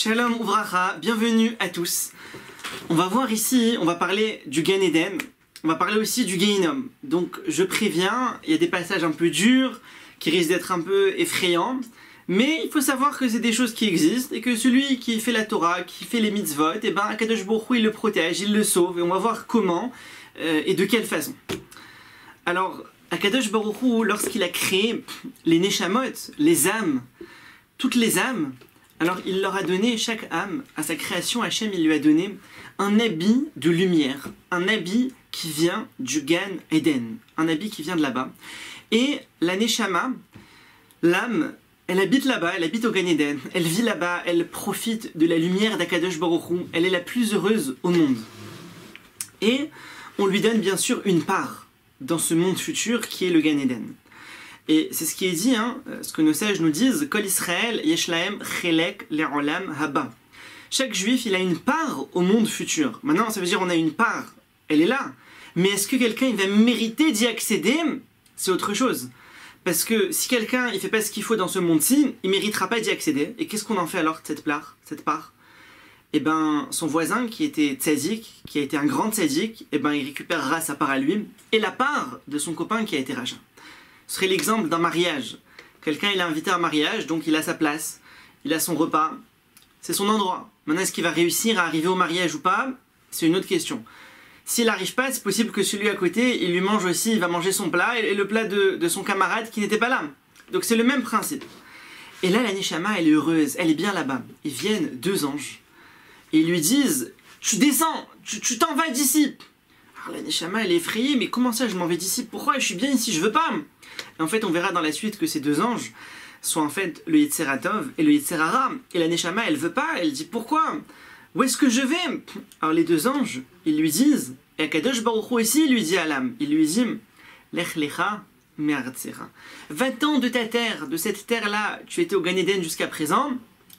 Shalom Uvracha, bienvenue à tous. On va voir ici, on va parler du Gan Eden, on va parler aussi du Gehinnom. Donc je préviens, il y a des passages un peu durs, qui risquent d'être un peu effrayants, mais il faut savoir que c'est des choses qui existent et que celui qui fait la Torah, qui fait les mitzvot, et ben Akadosh Baruch Hu, il le protège, il le sauve, et on va voir comment et de quelle façon. Alors, Akadosh Baruch Hu, lorsqu'il a créé les Neshamot, les âmes, toutes les âmes, alors il leur a donné, chaque âme, à sa création, Hachem, il lui a donné un habit de lumière, un habit qui vient du Gan Eden, un habit qui vient de là-bas. Et la Neshama, l'âme, elle habite là-bas, elle habite au Gan Eden, elle vit là-bas, elle profite de la lumière d'Akadosh Baruch Hu, elle est la plus heureuse au monde. Et on lui donne bien sûr une part dans ce monde futur qui est le Gan Eden. Et c'est ce qui est dit, ce que nos sages nous disent, Kol Israël yeshlaem chelek le'olam haba. Chaque juif, il a une part au monde futur. Maintenant, ça veut dire on a une part, elle est là. Mais est-ce que quelqu'un il va mériter d'y accéder? C'est autre chose. Parce que si quelqu'un il fait pas ce qu'il faut dans ce monde-ci, il méritera pas d'y accéder. Et qu'est-ce qu'on en fait alors de cette part? Eh ben, son voisin qui était tzadik, qui a été un grand tzadik, eh ben, il récupérera sa part à lui et la part de son copain qui a été raja. Ce serait l'exemple d'un mariage. Quelqu'un il est invité à un mariage, donc il a sa place, il a son repas, c'est son endroit. Maintenant, est-ce qu'il va réussir à arriver au mariage ou pas? C'est une autre question. S'il n'arrive pas, c'est possible que celui à côté, il lui mange aussi, il va manger son plat et le plat de son camarade qui n'était pas là. Donc c'est le même principe. Et là, la Neshama, elle est heureuse, elle est bien là-bas. Ils viennent deux anges et ils lui disent « Tu descends, tu t'en vas d'ici !» Alors la Neshama, elle est effrayée, mais comment ça je m'en vais d'ici? Pourquoi? Je suis bien ici, je veux pas. Et en fait, on verra dans la suite que ces deux anges sont en fait le Yetzeratov et le Yetzerara. Et la Neshama, elle veut pas, elle dit pourquoi? Où est-ce que je vais? Alors les deux anges, ils lui disent, et Akadosh Baruch Hu ici, il lui dit à l'âme, il lui dit Lech lecha me'artzera. Va-t'en de ta terre, de cette terre-là, tu étais au Gan Eden jusqu'à présent,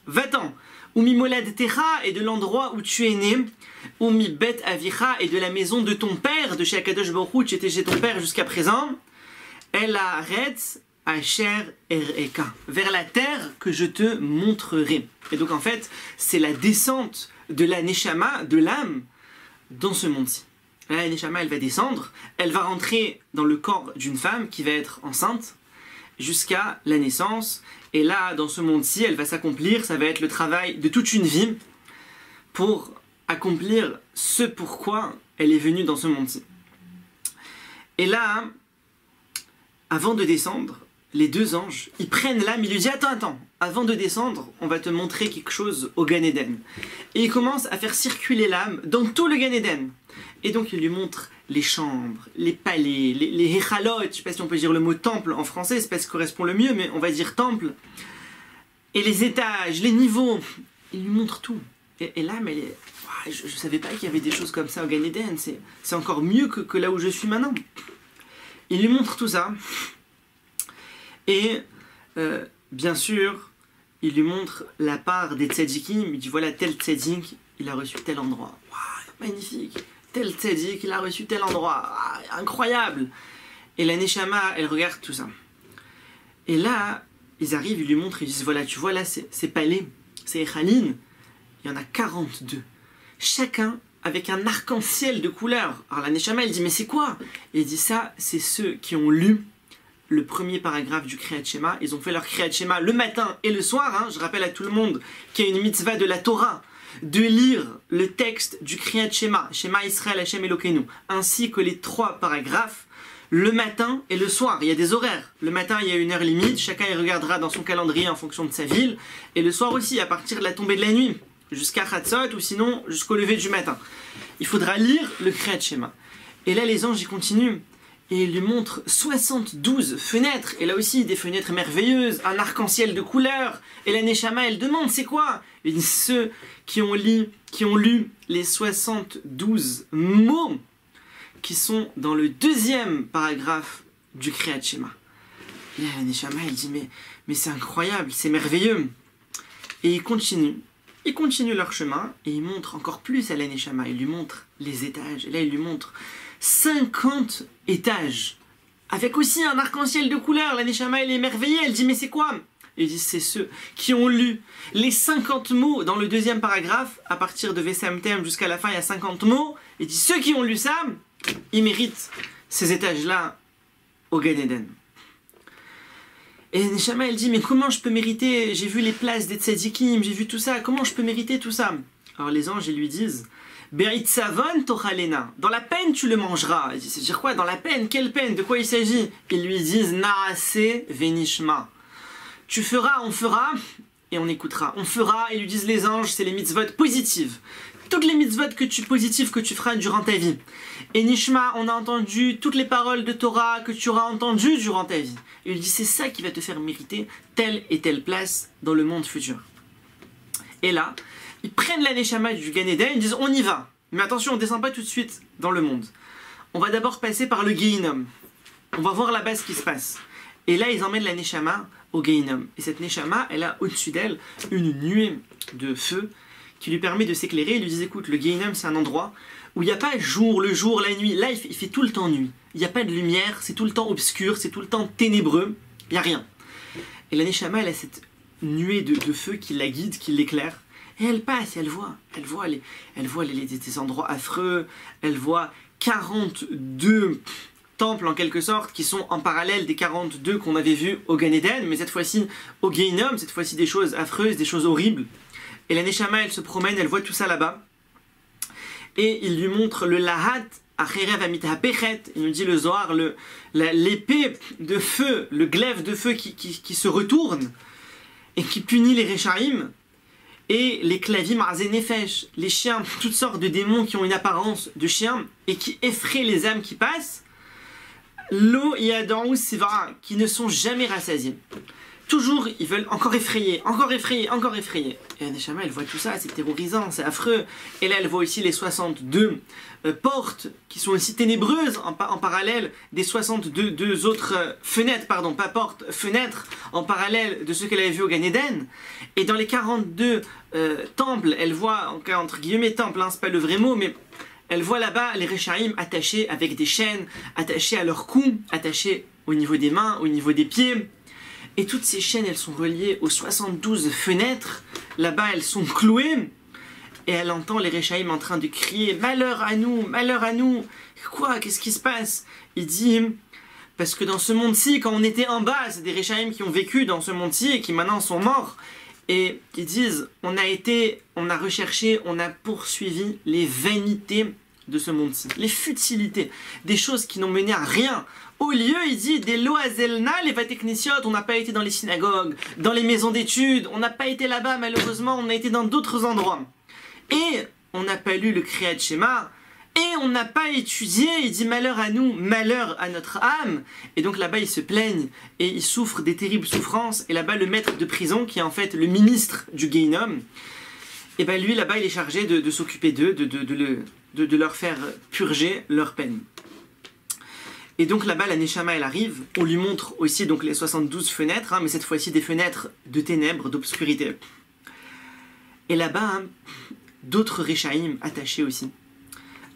va-t'en. Umi molad techa, et de l'endroit où tu es né, Umi bet avicha, et de la maison de ton père, de chez Akadosh Baruch Hu, tu étais chez ton père jusqu'à présent, El haaretz asher ereka, vers la terre que je te montrerai. Et donc en fait, c'est la descente de la Neshama, de l'âme, dans ce monde-ci. Là, la Neshama, elle va descendre, elle va rentrer dans le corps d'une femme qui va être enceinte jusqu'à la naissance. Et là, dans ce monde-ci, elle va s'accomplir, ça va être le travail de toute une vie pour accomplir ce pourquoi elle est venue dans ce monde-ci. Et là, avant de descendre, les deux anges, ils prennent l'âme, ils lui disent « Attends, avant de descendre, on va te montrer quelque chose au Gan Eden. » Et ils commencent à faire circuler l'âme dans tout le Gan Eden. Et donc ils lui montrent les chambres, les palais, les hechalot, je ne sais pas si on peut dire le mot temple en français, c'est pas ce qui correspond le mieux, mais on va dire temple. Et les étages, les niveaux, ils lui montrent tout. Et l'âme, elle est... Je ne savais pas qu'il y avait des choses comme ça au Gan Eden, c'est encore mieux que là où je suis maintenant. Il lui montre tout ça. Et bien sûr, il lui montre la part des tzadikim. Il dit voilà, tel tzadik, il a reçu tel endroit. Waouh, magnifique. Tel tzadik, il a reçu tel endroit. Waouh, incroyable. Et la Neshama, elle regarde tout ça. Et là, ils arrivent, ils lui montrent, ils disent voilà, tu vois là, ces palais, ces Echalin, il y en a 42. Chacun avec un arc-en-ciel de couleurs. Alors la Neshama, elle dit mais c'est quoi? Et elle dit ça, c'est ceux qui ont lu le premier paragraphe du Kriyat Shema. Ils ont fait leur Kriyat Shema le matin et le soir. Je rappelle à tout le monde qu'il y a une mitzvah de la Torah de lire le texte du Kriyat Shema, Shema Israël Hashem Elokeinu, ainsi que les 3 paragraphes le matin et le soir. Il y a des horaires. Le matin, il y a une heure limite. Chacun y regardera dans son calendrier en fonction de sa ville. Et le soir aussi, à partir de la tombée de la nuit, jusqu'à Chatzot ou sinon jusqu'au lever du matin. Il faudra lire le Kriyat Shema. Et là, les anges, ils continuent. Et il lui montre 72 fenêtres. Et là aussi, des fenêtres merveilleuses, un arc-en-ciel de couleurs. Et la Neshama, elle demande, c'est quoi? Et ceux qui ont lu les 72 mots qui sont dans le 2e paragraphe du Kriyat Shema. Et là, la Neshama, elle dit, mais c'est incroyable, c'est merveilleux. Et ils continuent leur chemin et ils montrent encore plus à la Neshama. Ils lui montrent les étages. Et là, ils lui montrent 50 étages, avec aussi un arc-en-ciel de couleurs. La Neshama, elle est émerveillée, elle dit mais c'est quoi? Ils disent c'est ceux qui ont lu les 50 mots dans le deuxième paragraphe, à partir de Vesamtem jusqu'à la fin, il y a 50 mots. Ils disent ceux qui ont lu ça, ils méritent ces étages-là au Gan Eden. Et Neshama, elle dit, mais comment je peux mériter? J'ai vu les places des tzadikim, j'ai vu tout ça, comment je peux mériter tout ça? Alors les anges, ils lui disent, Berit savon tochalena, dans la peine tu le mangeras. Il dit, c'est-à-dire quoi? Dans la peine? Quelle peine? De quoi il s'agit? Ils lui disent, Naase venishma. Tu feras, on fera, et on écoutera. On fera, ils lui disent les anges, c'est les mitzvot positives. Toutes les mitzvot positives que tu feras durant ta vie. Et Nishma, on a entendu toutes les paroles de Torah que tu auras entendues durant ta vie. Et il dit, c'est ça qui va te faire mériter telle et telle place dans le monde futur. Et là, ils prennent la Neshama du Gan Eden, ils disent, on y va. Mais attention, on ne descend pas tout de suite dans le monde. On va d'abord passer par le Gehinom. On va voir là-bas ce qui se passe. Et là, ils emmènent la Neshama au Gehinom. Et cette Neshama, elle a au-dessus d'elle une nuée de feu qui lui permet de s'éclairer. Ils lui disent, écoute, le Gehinom, c'est un endroit où il n'y a pas le jour, la nuit. Là, il fait tout le temps nuit. Il n'y a pas de lumière, c'est tout le temps obscur, c'est tout le temps ténébreux. Il n'y a rien. Et la Neshama, elle a cette nuée de feu qui la guide, qui l'éclaire. Et elle passe, elle voit des endroits affreux. Elle voit 42 temples, en quelque sorte, qui sont en parallèle des 42 qu'on avait vus au Gan Eden, mais cette fois-ci au Gehinom, cette fois-ci des choses affreuses, des choses horribles. Et la Neshama, elle se promène, elle voit tout ça là-bas. Et il lui montre le Lahat, Acherev Amitahapechet, il nous dit le Zohar, l'épée de feu, le glaive de feu qui se retourne et qui punit les Rechaim, et les Klavim Arzenefesh, les chiens, toutes sortes de démons qui ont une apparence de chiens et qui effraient les âmes qui passent, Lo Yadon Siva, qui ne sont jamais rassasiés. Toujours, ils veulent encore effrayer, encore effrayer, encore effrayer. Et Neshama, elle voit tout ça, c'est terrorisant, c'est affreux. Et là, elle voit aussi les 62 portes qui sont aussi ténébreuses en parallèle des 62 autres fenêtres, pardon, pas portes, fenêtres, en parallèle de ce qu'elle avait vu au Gan Eden. Et dans les 42 temples, elle voit, entre guillemets temples, hein, c'est pas le vrai mot, mais elle voit là-bas les Rechaim attachés avec des chaînes, attachés à leur cou, attachés au niveau des mains, au niveau des pieds. Et toutes ces chaînes, elles sont reliées aux 72 fenêtres. Là-bas, elles sont clouées. Et elle entend les Rechaim en train de crier « Malheur à nous, malheur à nous !» Quoi? Qu'est-ce qui se passe? Il dit « Parce que dans ce monde-ci, quand on était en bas, c'est des Rechaim qui ont vécu dans ce monde-ci et qui maintenant sont morts. » Et ils disent « On a recherché, on a poursuivi les vanités de ce monde-ci. Les futilités, des choses qui n'ont mené à rien. » Au lieu, il dit, des loazelna, les vateknesiot, on n'a pas été dans les synagogues, dans les maisons d'études, on n'a pas été là-bas, malheureusement, on a été dans d'autres endroits. Et on n'a pas lu le Kriyat Shema, et on n'a pas étudié, il dit, malheur à nous, malheur à notre âme. Et donc là-bas, ils se plaignent, et ils souffrent des terribles souffrances, et là-bas, le maître de prison, qui est en fait le ministre du Gehinom, et bien lui, là-bas, il est chargé de s'occuper d'eux, de leur faire purger leur peine. Et donc là-bas, la Neshama, elle arrive. On lui montre aussi donc les 72 fenêtres, hein, mais cette fois-ci des fenêtres de ténèbres, d'obscurité. Et là-bas, hein, d'autres Rechaim attachés aussi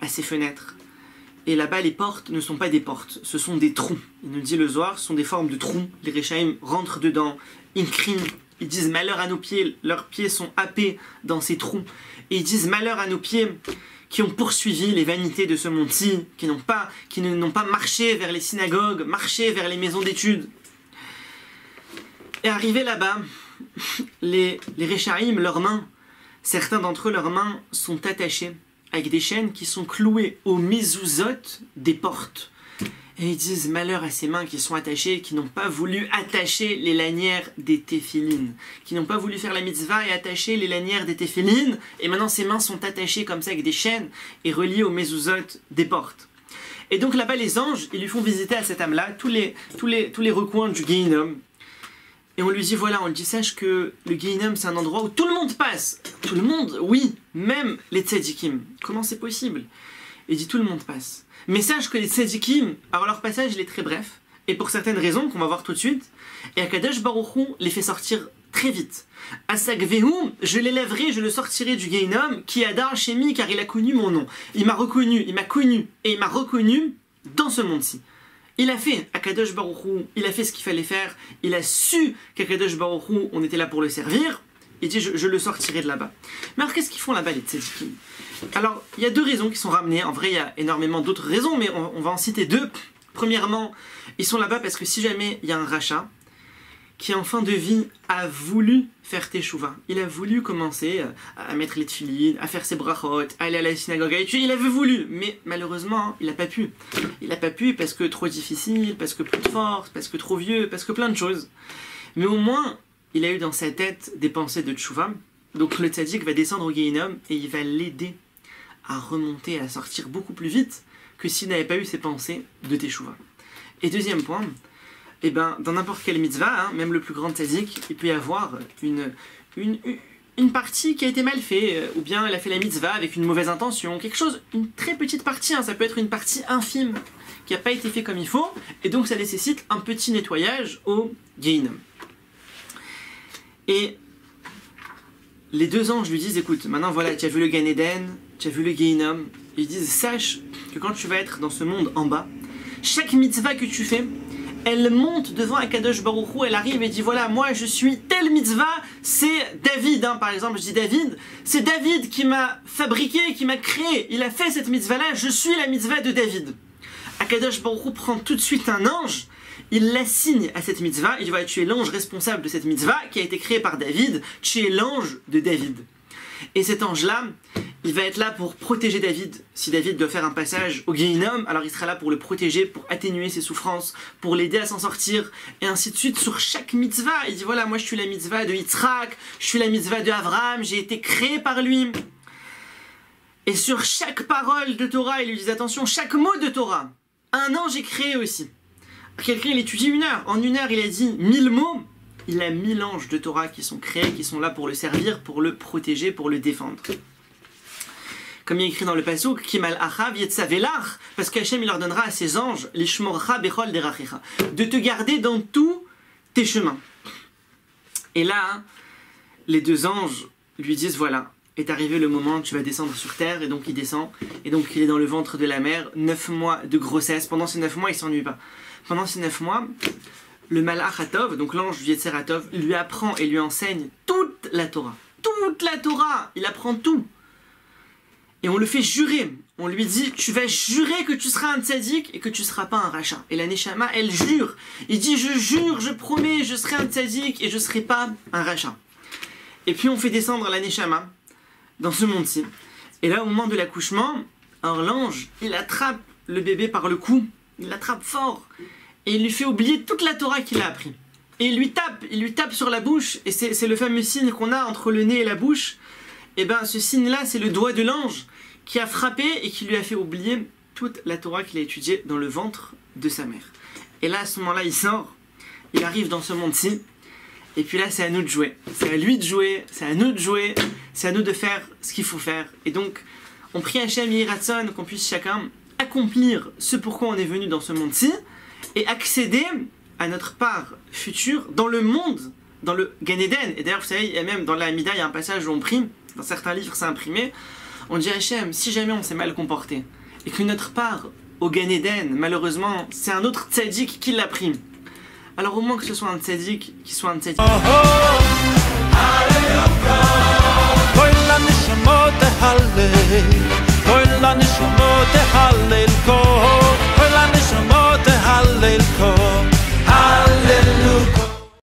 à ces fenêtres. Et là-bas, les portes ne sont pas des portes, ce sont des trous. Il nous dit le Zohar, ce sont des formes de trous. Les Rechaim rentrent dedans, ils crient, ils disent malheur à nos pieds, leurs pieds sont happés dans ces trous. Et ils disent malheur à nos pieds qui ont poursuivi les vanités de ce monde-ci, qui n'ont pas marché vers les synagogues, marché vers les maisons d'études. Et arrivés là-bas, les Rechaim, leurs mains, certains d'entre eux, leurs mains sont attachées avec des chaînes qui sont clouées aux mezuzot des portes. Et ils disent malheur à ces mains qui sont attachées, qui n'ont pas voulu attacher les lanières des téphilines, qui n'ont pas voulu faire la mitzvah et attacher les lanières des téphilines, et maintenant ces mains sont attachées comme ça avec des chaînes et reliées aux mezuzot des portes. Et donc là-bas les anges, ils lui font visiter à cette âme-là tous les recoins du Gehinom. Et on lui dit voilà, on lui dit sache que le Gehinom c'est un endroit où tout le monde passe. Tout le monde, oui, même les tzadikim. Comment c'est possible? Il dit tout le monde passe. Mais sache que les tzadikim, alors leur passage il est très bref, et pour certaines raisons qu'on va voir tout de suite, et Akadosh Baruch Hu les fait sortir très vite. Asagvehu, je l'élèverai, je le sortirai du Gehinom, qui adar Shemi, car il a connu mon nom. Il m'a reconnu, il m'a connu, et il m'a reconnu dans ce monde-ci. Il a fait, Akadosh Baruch Hu, il a fait ce qu'il fallait faire, il a su qu'Akadosh Baruch Hu, on était là pour le servir, il dit je le sortirai de là-bas. Mais alors qu'est-ce qu'ils font là-bas les tzadikim? Alors il y a deux raisons qui sont ramenées, en vrai il y a énormément d'autres raisons, mais on va en citer deux. Premièrement, ils sont là-bas parce que si jamais il y a un rachat, qui en fin de vie a voulu faire teshuva. Il a voulu commencer à mettre les tefillin, à faire ses brachot, à aller à la synagogue, à étudier. Il avait voulu, mais malheureusement, il n'a pas pu. Il n'a pas pu parce que trop difficile, parce que plus de force, parce que trop vieux, parce que plein de choses. Mais au moins, il a eu dans sa tête des pensées de teshuva. Donc le tzaddik va descendre au Gehinnom et il va l'aider à remonter, à sortir beaucoup plus vite que s'il n'avait pas eu ces pensées de teshuva. Et deuxième point, eh ben, dans n'importe quelle mitzvah, même le plus grand tzaddik, il peut y avoir une partie qui a été mal faite, ou bien elle a fait la mitzvah avec une mauvaise intention, quelque chose, une très petite partie, ça peut être une partie infime qui n'a pas été fait comme il faut, et donc ça nécessite un petit nettoyage au Gehinnom. Et les deux anges lui disent, écoute, maintenant voilà, tu as vu le Gan Eden, tu as vu le Gehinnom, ils disent, sache que quand tu vas être dans ce monde en bas, chaque mitzvah que tu fais, elle monte devant Akadosh Baruch Hu, elle arrive et dit voilà, moi je suis telle mitzvah, c'est David, par exemple, je dis David, c'est David qui m'a fabriqué, qui m'a créé, il a fait cette mitzvah-là, je suis la mitzvah de David. Akadosh Baruch Hu prend tout de suite un ange, il l'assigne à cette mitzvah, il dit voilà, tu es l'ange responsable de cette mitzvah qui a été créée par David, tu es l'ange de David. Et cet ange-là, il va être là pour protéger David. Si David doit faire un passage au Gehinnom, alors il sera là pour le protéger, pour atténuer ses souffrances, pour l'aider à s'en sortir, et ainsi de suite sur chaque mitzvah. Il dit voilà, moi je suis la mitzvah de Yitzhak, je suis la mitzvah de Avraham, j'ai été créé par lui. Et sur chaque parole de Torah, il lui dit attention, chaque mot de Torah, un ange est créé aussi. Quelqu'un il étudie 1 heure, en 1 heure il a dit 1000 mots, il a 1000 anges de Torah qui sont créés, qui sont là pour le servir, pour le protéger, pour le défendre. Comme il est écrit dans le pasuk, Kimal Achav Yetzavelach, parce qu'Hachem il ordonnera à ses anges, Lishmorcha Bechol Derachecha, de te garder dans tous tes chemins. Et là, les deux anges lui disent voilà, est arrivé le moment, tu vas descendre sur terre, et donc il descend, et donc il est dans le ventre de la mère, 9 mois de grossesse. Pendant ces 9 mois, il ne s'ennuie pas. Pendant ces 9 mois, le Malach Hatov, donc l'ange du Yetzer Hatov, lui apprend et lui enseigne toute la Torah. Toute la Torah, il apprend tout. Et on le fait jurer. On lui dit, tu vas jurer que tu seras un tzaddik et que tu ne seras pas un rachat. Et la Neshama, elle jure. Il dit, je jure, je promets, je serai un tzaddik et je ne serai pas un rachat. Et puis on fait descendre la Neshama dans ce monde-ci. Et là, au moment de l'accouchement, alors l'ange, il attrape le bébé par le cou. Il l'attrape fort. Et il lui fait oublier toute la Torah qu'il a appris. Et il lui tape sur la bouche. Et c'est le fameux signe qu'on a entre le nez et la bouche. Et bien ce signe-là, c'est le doigt de l'ange qui a frappé et qui lui a fait oublier toute la Torah qu'il a étudiée dans le ventre de sa mère. Et là, à ce moment-là, il sort, il arrive dans ce monde-ci, et puis là, c'est à nous de jouer. C'est à lui de jouer, c'est à nous de jouer, c'est à nous de faire ce qu'il faut faire. Et donc, on prie Hachem Yiratzon qu'on puisse chacun accomplir ce pourquoi on est venu dans ce monde-ci, et accéder à notre part future dans le monde, dans le Gan Eden. Et d'ailleurs, vous savez, il y a même dans la Hamida, il y a un passage où on prie, dans certains livres c'est imprimé, on dit à Hachem, si jamais on s'est mal comporté, et que notre part au Gan Eden, malheureusement, c'est un autre tzaddik qui l'a pris. Alors au moins que ce soit un tzaddik, qu'il soit un tzaddik. Oh, oh,